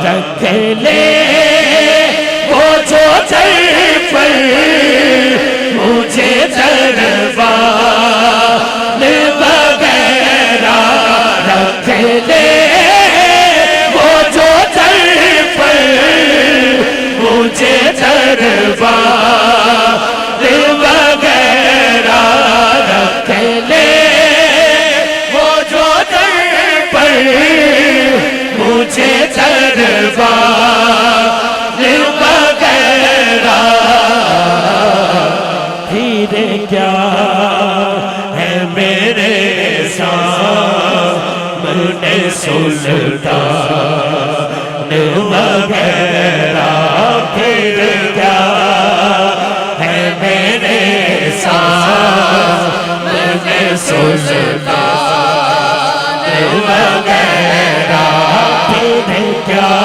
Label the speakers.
Speaker 1: رکھ لے وہ جو در پر مجھے دربار وغیرہ رکھ لے وہ جو در پر مجھے دربار وغیرہ رکھ لے وہ جو در پر مجھے دربار وغیرہ پھر کیا ہے میرے سامنے سلطان وغیرہ پھر کیا ہے میرے سامنے سلطان وغیرہ پھر کیا